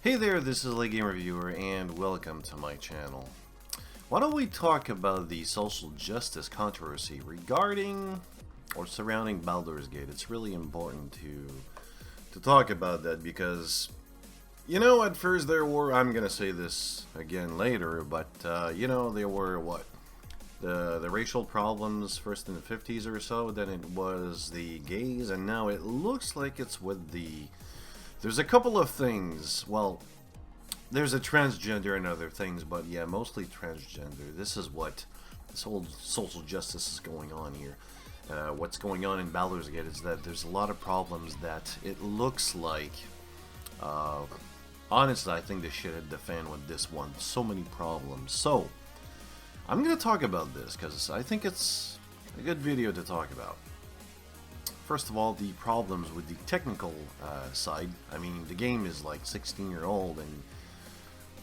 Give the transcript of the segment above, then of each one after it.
Hey there, this is Gamer Reviewer, and welcome to my channel. Why don't we talk about the social justice controversy regarding or surrounding Baldur's Gate? It's really important to talk about that because, at first there were, I'm gonna say this again later, but there were the racial problems first in the 50s or so, then it was the gays, and now it looks like it's with there's a couple of things. Well, there's a transgender and other things, but yeah, mostly transgender. This is what this whole social justice is going on here. What's going on in Baldur's Gate is that there's a lot of problems that it looks like. Honestly, I think this shit hit the fan with this one. So many problems. So, I'm going to talk about this because I think it's a good video to talk about. First of all, the problems with the technical side. I mean, the game is like 16-year-old and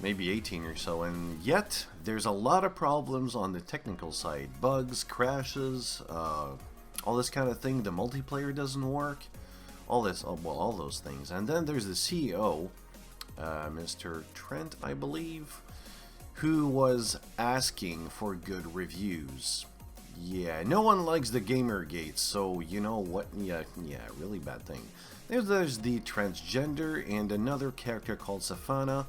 maybe 18 or so, and yet there's a lot of problems on the technical side. Bugs, crashes, all this kind of thing. The multiplayer doesn't work. All those things. And then there's the CEO, Mr. Trent, I believe, who was asking for good reviews. Yeah, no one likes the Gamergate, so you know what? Yeah, really bad thing. There's the transgender and another character called Stephan,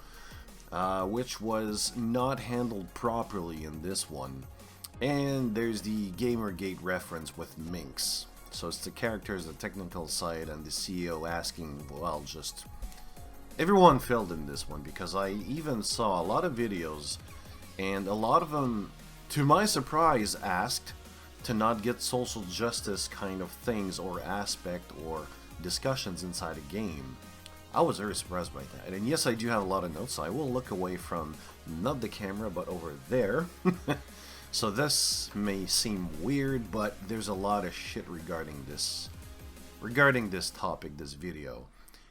which was not handled properly in this one. And there's the Gamergate reference with Minx. So it's the characters, the technical side, and the CEO asking, well, just... Everyone failed in this one, because I even saw a lot of videos, and a lot of them, to my surprise, asked to not get social justice kind of things or aspect or discussions inside a game. I was very surprised by that. And yes, I do have a lot of notes, so I will look away from not the camera, but over there. So this may seem weird, but there's a lot of shit regarding this topic, this video.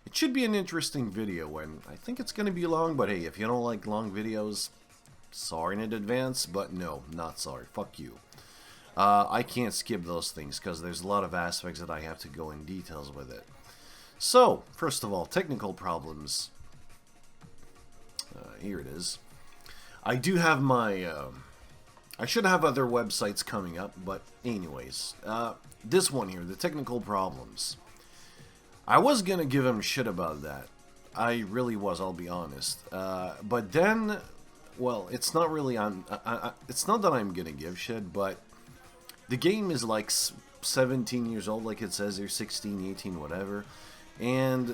It should be an interesting video, and I think it's going to be long, but hey, if you don't like long videos, sorry in advance, but no, not sorry. Fuck you. I can't skip those things because there's a lot of aspects that I have to go in details with it. So, first of all, technical problems. Here it is. I do have my... I should have other websites coming up, but anyways. This one here, the technical problems. I was gonna give him shit about that. I really was, I'll be honest. But then... Well, it's not really on... it's not that I'm gonna give shit, but... The game is like 17 years old, like it says here, 16, 18, whatever. And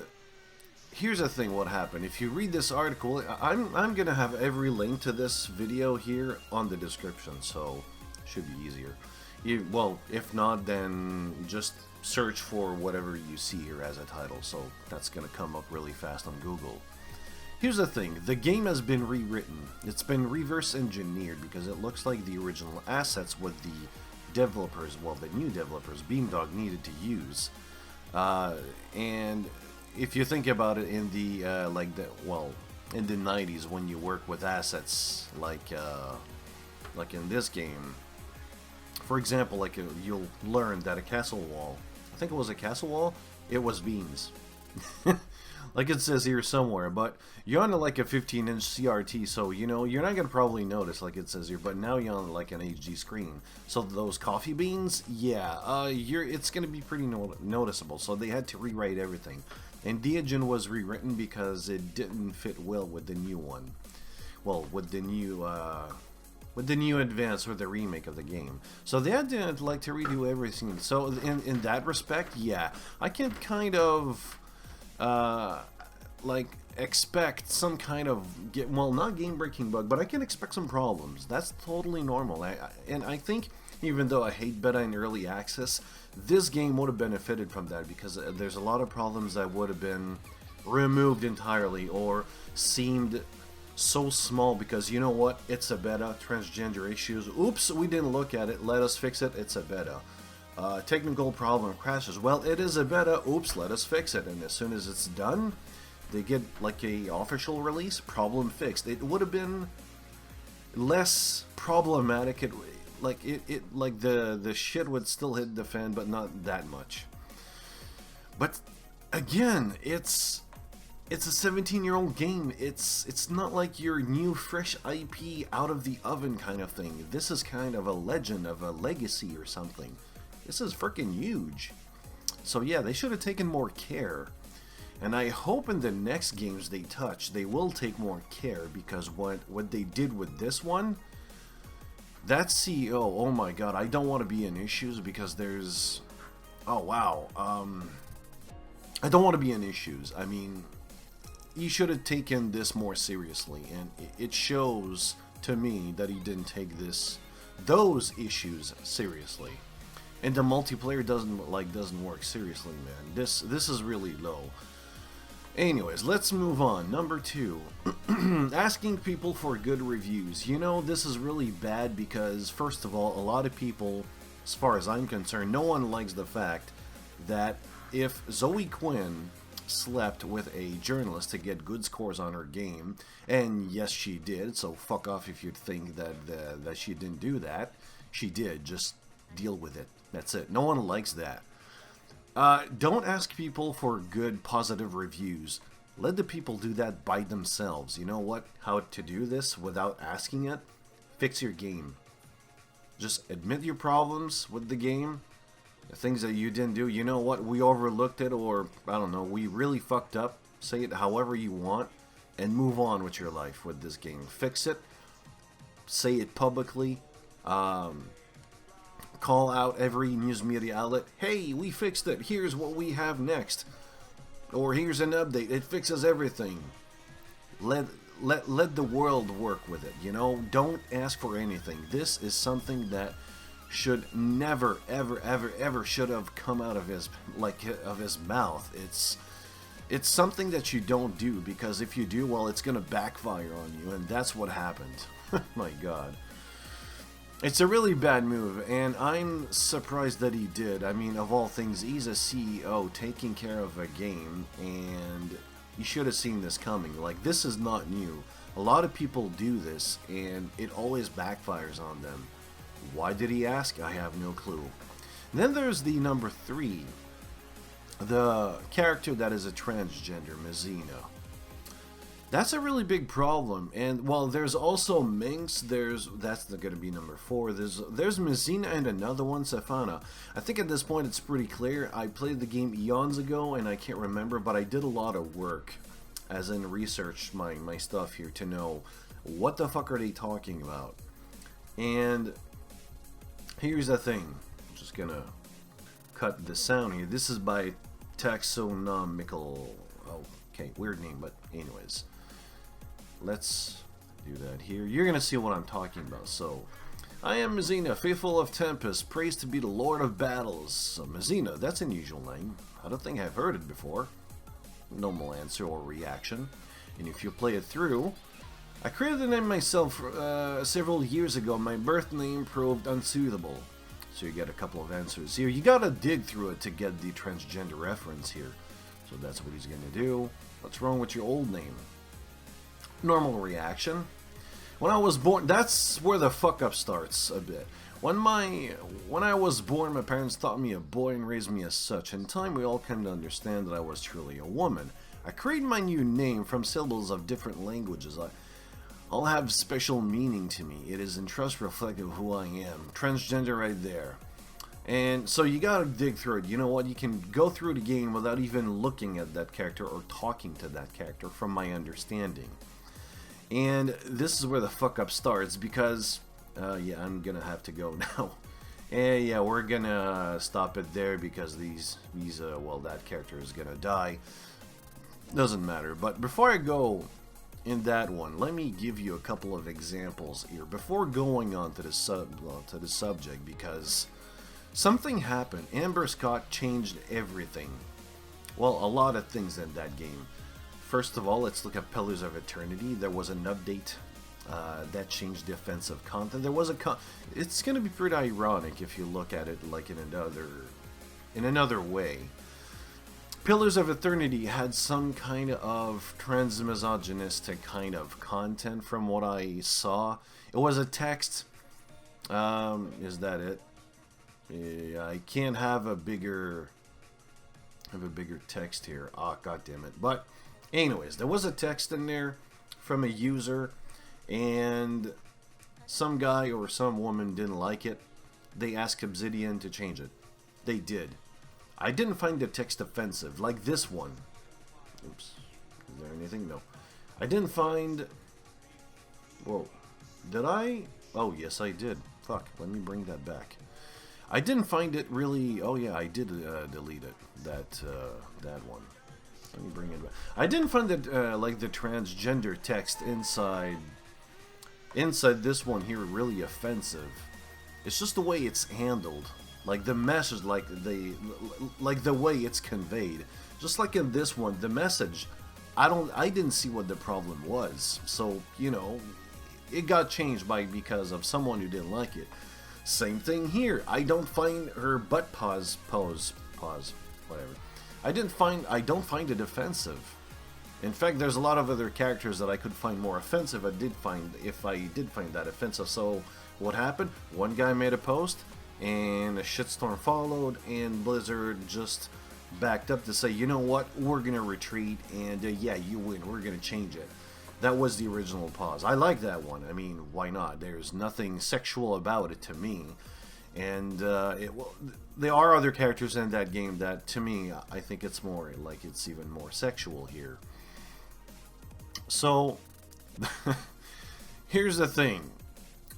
here's the thing, what happened. If you read this article, I'm gonna have every link to this video here on the description, so it should be easier. Well, if not, then just search for whatever you see here as a title, so that's gonna come up really fast on Google. Here's the thing, the game has been rewritten. It's been reverse engineered because it looks like the original assets with the developers, well, the new developers, Beamdog, needed to use. And if you think about it, in the in the 90s, when you work with assets like in this game, for example, like you'll learn that a castle wall, I think it was a castle wall, it was beams. Like it says here somewhere, but you're on like a 15-inch CRT, so you're not gonna probably notice, like it says here. But now you're on like an HD screen, so those coffee beans, yeah, it's gonna be pretty noticeable. So they had to rewrite everything, and the engine was rewritten because it didn't fit well with the new one. Well, with the new advance or the remake of the game. So they had to like to redo everything. So in that respect, yeah, I can kind of. Like expect some kind of not game-breaking bug, but I can expect some problems. That's totally normal. And I think even though I hate beta and early access, this game would have benefited from that because there's a lot of problems that would have been removed entirely or seemed so small because you know what? It's a beta. Transgender issues. Oops, we didn't look at it. Let us fix it. It's a beta. Technical problem crashes. Well, it is a beta. Oops, let us fix it. And as soon as it's done, they get like a official release. Problem fixed. It would have been less problematic. The shit would still hit the fan, but not that much. But again, it's It's a 17-year-old game. It's not like your new fresh IP out of the oven kind of thing. This is kind of a legend of a legacy or something. This is freaking huge. So yeah, they should have taken more care. And I hope in the next games they touch, they will take more care, because what they did with this one, that CEO, oh my god, I don't want to be in issues because there's... Oh wow. I don't want to be in issues. I mean, he should have taken this more seriously, and it shows to me that he didn't take those issues seriously. And the multiplayer doesn't work seriously, man. This is really low. Anyways, let's move on. Number 2, asking people for good reviews. You know, this is really bad because, first of all, a lot of people, as far as I'm concerned, no one likes the fact that if Zoe Quinn slept with a journalist to get good scores on her game, and yes, she did, so fuck off if you think that she didn't do that. She did. Just deal with it. That's it. No one likes that. Don't ask people for good, positive reviews. Let the people do that by themselves. You know what? How to do this without asking it? Fix your game. Just admit your problems with the game. The things that you didn't do. You know what? We overlooked it, or, I don't know, we really fucked up. Say it however you want, and move on with your life with this game. Fix it. Say it publicly. Call out every news media outlet. Hey, we fixed it. Here's what we have next. Or here's an update. It fixes everything. Let the world work with it, you know? Don't ask for anything. This is something that should never, ever, ever, ever should have come out of his mouth. It's something that you don't do, because if you do, well, it's gonna backfire on you, and that's what happened. My god. It's a really bad move, and I'm surprised that he did. I mean, of all things, he's a CEO taking care of a game, and you should have seen this coming. Like, this is not new. A lot of people do this, and it always backfires on them. Why did he ask? I have no clue. And then there's the number 3, the character that is a transgender, Messina. That's a really big problem, and well, there's also Minx. That's going to be number 4. There's Messina and another one, Stefana. I think at this point it's pretty clear. I played the game eons ago, and I can't remember, but I did a lot of work, as in research my stuff here to know what the fuck are they talking about. And here's the thing. I'm just gonna cut the sound here. This is by Taxonomical. Oh, okay, weird name, but anyways. Let's do that here. You're going to see what I'm talking about. So, I am Messina, faithful of Tempest, praised to be the Lord of Battles. So, Messina, that's an unusual name. I don't think I've heard it before. Normal answer or reaction. And if you play it through, I created the name myself several years ago. My birth name proved unsuitable. So you get a couple of answers here. You gotta dig through it to get the transgender reference here. So that's what he's gonna do. What's wrong with your old name? Normal reaction. When I was born, that's where the fuck up starts a bit. When I was born, my parents thought me a boy and raised me as such. In time, we all came to understand that I was truly a woman. I created my new name from syllables of different languages. All have special meaning to me. It is in trust reflective of who I am. Transgender right there. And so you gotta dig through it. You know what? You can go through the game without even looking at that character or talking to that character, from my understanding. And this is where the fuck up starts, because yeah, I'm gonna have to go now. And yeah, we're gonna stop it there because well, that character is gonna die. Doesn't matter. But before I go in that one, let me give you a couple of examples here before going on to the subject, because something happened. Amber Scott changed everything. Well, a lot of things in that game. First of all, let's look at Pillars of Eternity. There was an update that changed the offensive content. There was it's going to be pretty ironic if you look at it like in another way. Pillars of Eternity had some kind of transmisogynistic kind of content from what I saw. It was a text. Is that it? Yeah, I can't have a bigger text here. Ah, god damn it. But Anyways, there was a text in there from a user, and some guy or some woman didn't like it. They asked Obsidian to change it. They did. I didn't find the text offensive, like this one. Oops. Is there anything? No. I didn't find... Whoa. Did I? Oh, yes, I did. Fuck, let me bring that back. I didn't find it really... Oh, yeah, I did delete it. That one. Let me bring it back. I didn't find that, like, the transgender text inside this one here really offensive. It's just the way it's handled. Like, the message, like the way it's conveyed. Just like in this one, the message, I didn't see what the problem was. So, you know, it got changed because of someone who didn't like it. Same thing here. I don't find her butt pause, whatever. I don't find it offensive. In fact, there's a lot of other characters that I could find more offensive. If I did find that offensive. So what happened? One guy made a post, and a shitstorm followed, and Blizzard just backed up to say, you know what, we're gonna retreat, and yeah, you win. We're gonna change it. That was the original pause. I like that one. I mean, why not? There's nothing sexual about it to me. And there are other characters in that game that, to me, I think it's more like it's even more sexual here. So, here's the thing.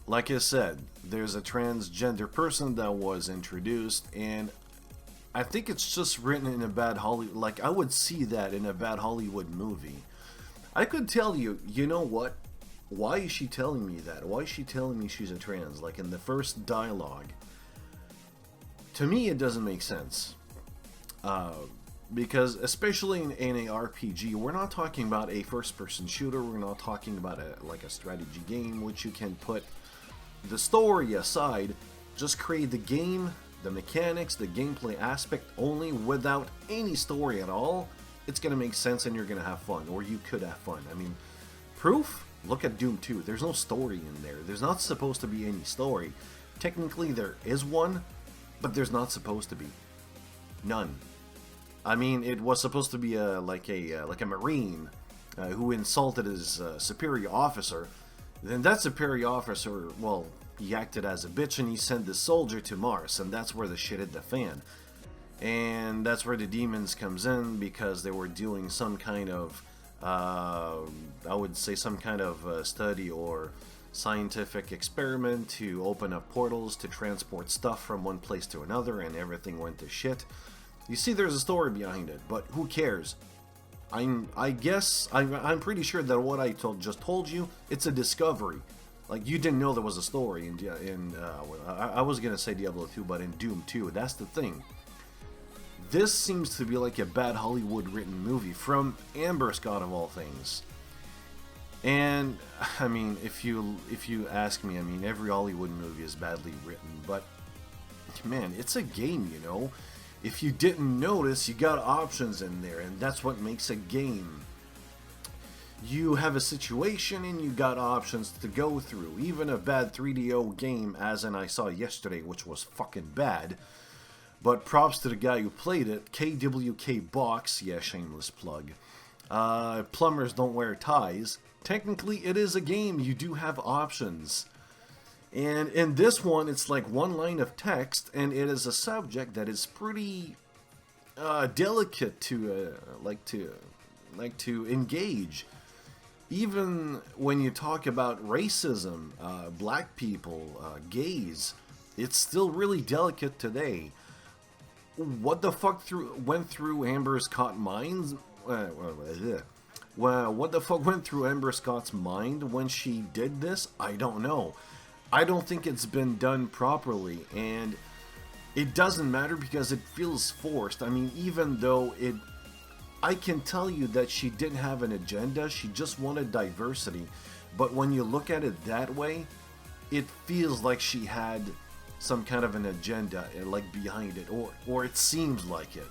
Like I said, there's a transgender person that was introduced, and I think it's just written in a bad Hollywood... Like, I would see that in a bad Hollywood movie. I could tell you, you know what? Why is she telling me that? Why is she telling me she's a trans? Like, in the first dialogue. To me, it doesn't make sense. Because, especially in a RPG, we're not talking about a first-person shooter. We're not talking about a strategy game, which you can put the story aside. Just create the game, the mechanics, the gameplay aspect only without any story at all. It's going to make sense and you're going to have fun. Or you could have fun. I mean, proof? Look at Doom 2. There's no story in there. There's not supposed to be any story. Technically, there is one, but there's not supposed to be. None. I mean, it was supposed to be like a Marine who insulted his superior officer. Then that superior officer, well, he acted as a bitch and he sent the soldier to Mars, and that's where the shit hit the fan. And that's where the demons comes in, because they were doing some kind of, I would say some kind of study or scientific experiment to open up portals to transport stuff from one place to another, and everything went to shit. You see, there's a story behind it, but who cares? I'm pretty sure that what I just told you, it's a discovery. Like, you didn't know there was a story I was gonna say Diablo 2, but in Doom 2, that's the thing. This seems to be like a bad Hollywood written movie from Amber Scott of all things. And I mean, if you ask me, I mean, every Hollywood movie is badly written, but man, it's a game, you know. If you didn't notice, you got options in there, and that's what makes a game. You have a situation and you got options to go through. Even a bad 3DO game, as in I saw yesterday, which was fucking bad. But props to the guy who played it, KWK Box, yeah, shameless plug. Plumbers don't wear ties. Technically, it is a game. You do have options. And in this one, it's like one line of text, and it is a subject that is pretty delicate to engage. Even when you talk about racism, black people, gays, it's still really delicate today. What the fuck went through Amber Scott's mind? What the fuck went through Amber Scott's mind when she did this? I don't know. I don't think it's been done properly, and it doesn't matter because it feels forced. I mean, even though I can tell you that she didn't have an agenda, she just wanted diversity. But when you look at it that way, it feels like she had some kind of an agenda, like, behind it, or it seems like it.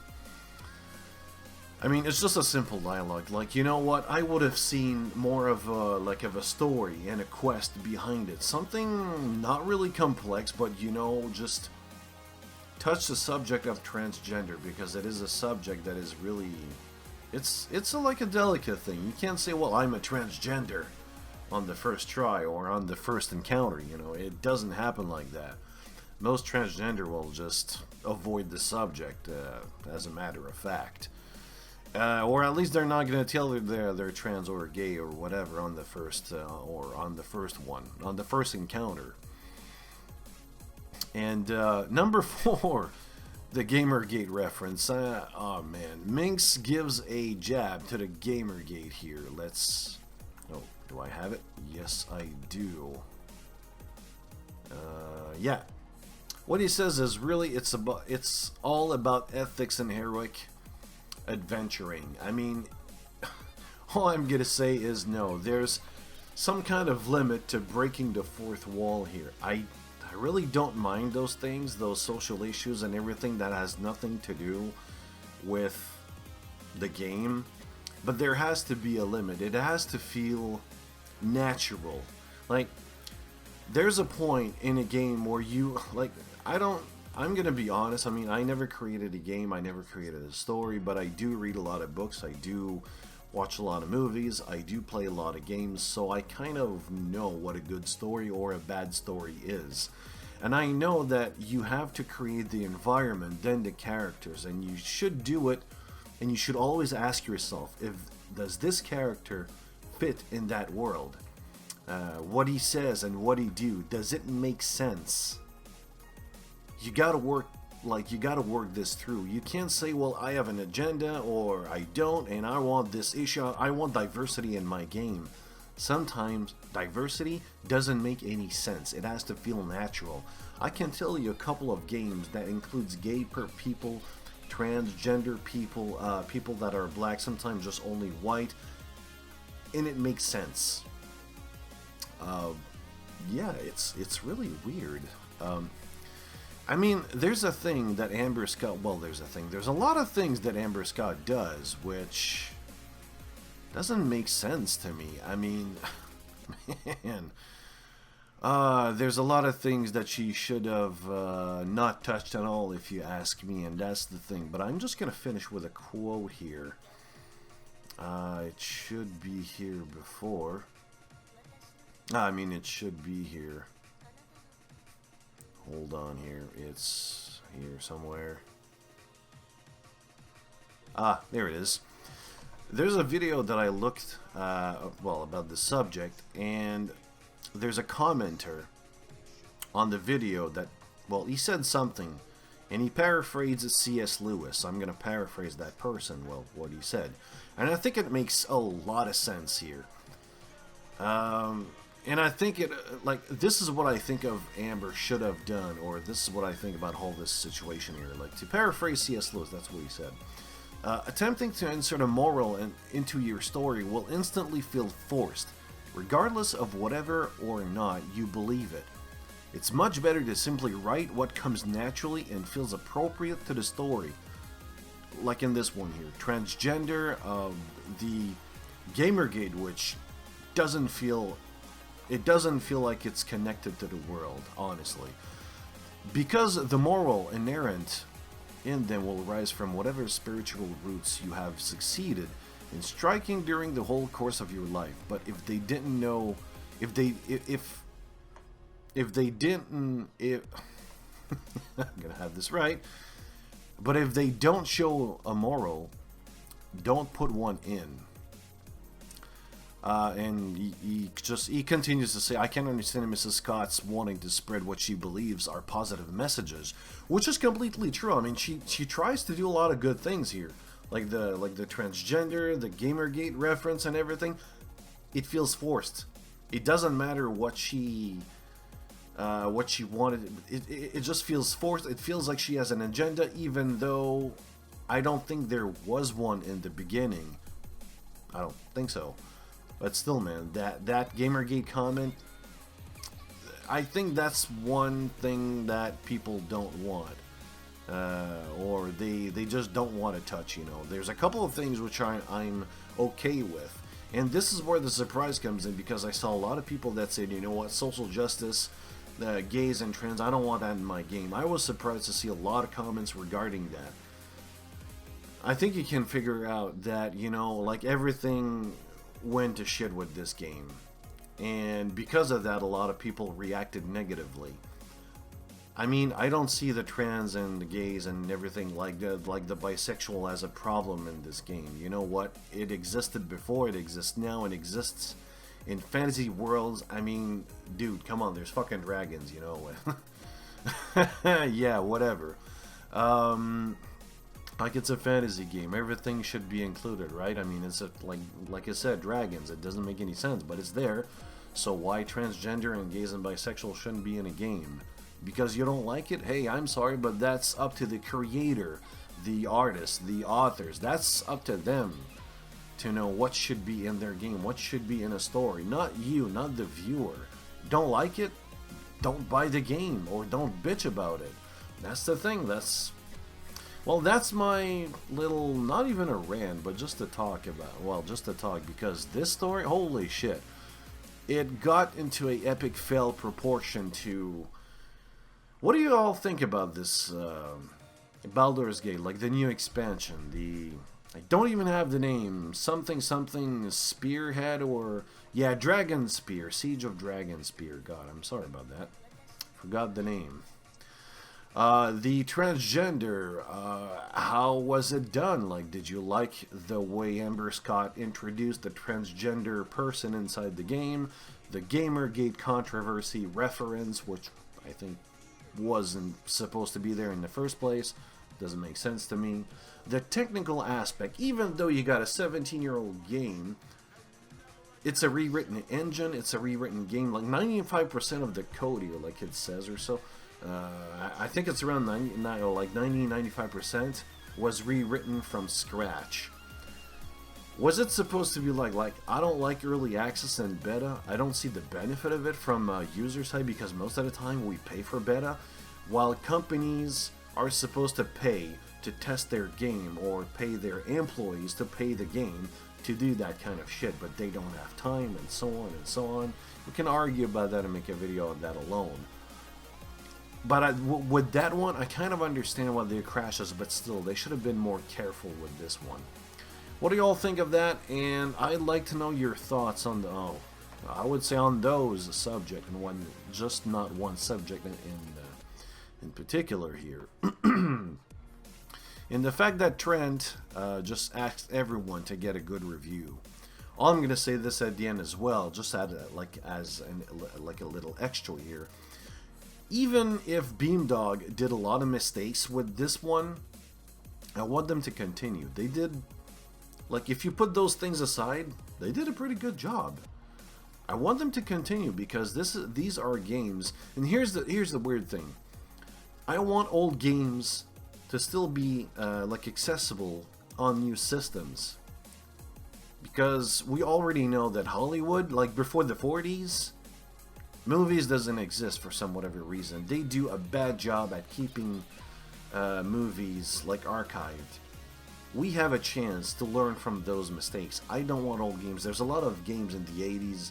I mean, it's just a simple dialogue. Like, you know what? I would have seen more of a story and a quest behind it. Something not really complex, but, you know, just touch the subject of transgender, because it is a subject that is really, like a delicate thing. You can't say, well, I'm a transgender on the first try or on the first encounter. You know, it doesn't happen like that. Most transgender will just avoid the subject, as a matter of fact. Or at least they're not going to tell they're trans or gay or whatever on the first on the first encounter. And number 4, the Gamergate reference. Oh man, Minx gives a jab to the Gamergate here. Let's. Oh, do I have it? Yes, I do. Yeah. What he says is really it's all about ethics and heroic adventuring. I mean, all I'm gonna say is no. There's some kind of limit to breaking the fourth wall here. I really don't mind those things, those social issues and everything that has nothing to do with the game, but there has to be a limit. It has to feel natural. Like, there's a point in a game where you, like, I'm gonna be honest, I mean, I never created a game, I never created a story, but I do read a lot of books, I do watch a lot of movies, I do play a lot of games, so I kind of know what a good story or a bad story is. And I know that you have to create the environment, then the characters, and you should do it, and you should always ask yourself, does this character fit in that world? What he says and what he do, does it make sense? You gotta work this through. You can't say, well, I have an agenda or I don't, and I want this issue. I want diversity in my game. Sometimes diversity doesn't make any sense. It has to feel natural. I can tell you a couple of games that includes gay people, transgender people, people that are black, sometimes just only white, and it makes sense. Yeah, it's really weird. I mean, there's a thing that Amber Scott, well, there's a lot of things that Amber Scott does which doesn't make sense to me. I mean, man, there's a lot of things that she should have not touched at all, if you ask me, and that's the thing. But I'm just gonna finish with a quote here. It should be here before. I mean, it should be here. Hold on here. It's here somewhere. Ah, there it is. There's a video that I looked, well, about the subject, and there's a commenter on the video that, well, he said something, and he paraphrased C.S. Lewis. I'm going to paraphrase that person, well, what he said. And I think it makes a lot of sense here. And I think like, this is what I think of Amber should have done, or this is what I think about all this situation here. Like, to paraphrase C.S. Lewis, that's what he said. Attempting to insert a moral into your story will instantly feel forced, regardless of whatever or not you believe it. It's much better to simply write what comes naturally and feels appropriate to the story. Like in this one here, transgender, the Gamergate, which doesn't feel like it's connected to the world, honestly. Because the moral inherent in them will arise from whatever spiritual roots you have succeeded in striking during the whole course of your life. But if they didn't know, if I'm gonna have this right. But if they don't show a moral, don't put one in. And he continues to say, I can't understand Mrs. Scott's wanting to spread what she believes are positive messages, which is completely true. I mean, she tries to do a lot of good things here, like the transgender, the Gamergate reference, and everything. It feels forced. It doesn't matter what she wanted. It just feels forced. It feels like she has an agenda, even though I don't think there was one in the beginning. I don't think so. But still, man, that Gamergate comment, I think that's one thing that people don't want. Or they just don't want to touch, you know. There's a couple of things which I'm okay with. And this is where the surprise comes in, because I saw a lot of people that said, you know what, social justice, the gays and trans, I don't want that in my game. I was surprised to see a lot of comments regarding that. I think you can figure out that, you know, like everything went to shit with this game. And because of that, a lot of people reacted negatively. I mean, I don't see the trans and the gays and everything like the bisexual as a problem in this game. You know what? It existed before, it exists now, it exists in fantasy worlds. I mean, dude, come on, there's fucking dragons, you know. Yeah, whatever. Like, it's a fantasy game. Everything should be included, right? I mean, it's like I said, dragons. It doesn't make any sense, but it's there. So why transgender and gays and bisexual shouldn't be in a game? Because you don't like it? Hey, I'm sorry, but that's up to the creator, the artist, the authors. That's up to them to know what should be in their game, what should be in a story. Not you, not the viewer. Don't like it? Don't buy the game, or don't bitch about it. That's the thing. Well, that's my little, not even a rant, but just to talk about. Well, just to talk, because this story, holy shit. It got into a epic fail proportion to... What do you all think about this Baldurs Gate, like the new expansion? I don't even have the name. Something Spearhead, or... Yeah, Dragonspear. Siege of Dragonspear. God, I'm sorry about that. Forgot the name. The transgender, how was it done? Like, did you like the way Amber Scott introduced the transgender person inside the game? The Gamergate controversy reference, which I think wasn't supposed to be there in the first place. Doesn't make sense to me. The technical aspect, even though you got a 17-year-old game, it's a rewritten engine, it's a rewritten game. Like 95% of the code here, like it says or so, I think it's around 90-95% was rewritten from scratch. Was it supposed to be like I don't like early access and beta? I don't see the benefit of it from user side, because most of the time we pay for beta, while companies are supposed to pay to test their game, or pay their employees to pay the game to do that kind of shit, but they don't have time, and so on and so on. We can argue about that and make a video on that alone. But with that one, I kind of understand why they crashes, but still, they should have been more careful with this one. What do you all think of that? And I'd like to know your thoughts on I would say on those subject, and one, just not one subject in particular here. And the fact that Trent just asked everyone to get a good review. I'm gonna say this at the end as well, just add like a little extra here. Even if Beamdog did a lot of mistakes with this one, I want them to continue. They did, like, if you put those things aside, they did a pretty good job. I want them to continue, because these are games, and here's the weird thing. I want old games to still be like accessible on new systems, because we already know that Hollywood, like before the 40s, movies doesn't exist for some whatever reason. They do a bad job at keeping movies like archived. We have a chance to learn from those mistakes. I don't want old games. There's a lot of games in the 80s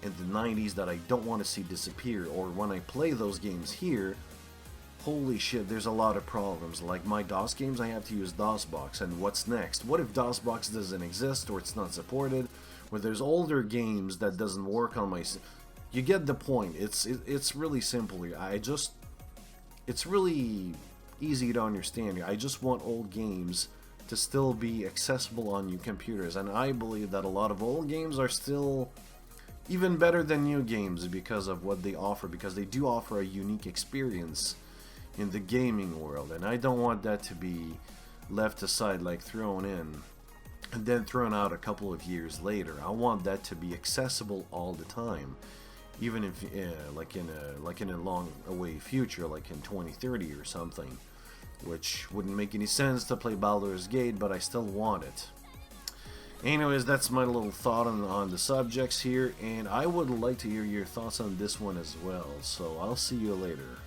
and the 90s that I don't want to see disappear, or when I play those games here, holy shit, there's a lot of problems. Like my DOS games, I have to use DOSBox, and what's next? What if DOSBox doesn't exist, or it's not supported? Where there's older games that doesn't work on my... You get the point. It's really simple here. It's really easy to understand here. I just want old games to still be accessible on new computers, and I believe that a lot of old games are still even better than new games because of what they offer, because they do offer a unique experience in the gaming world, and I don't want that to be left aside, like thrown in and then thrown out a couple of years later. I want that to be accessible all the time, even if like in a long away future, like in 2030 or something, which wouldn't make any sense to play Baldur's Gate, but I still want it. Anyways, that's my little thought on the subjects here, and I would like to hear your thoughts on this one as well, so I'll see you later.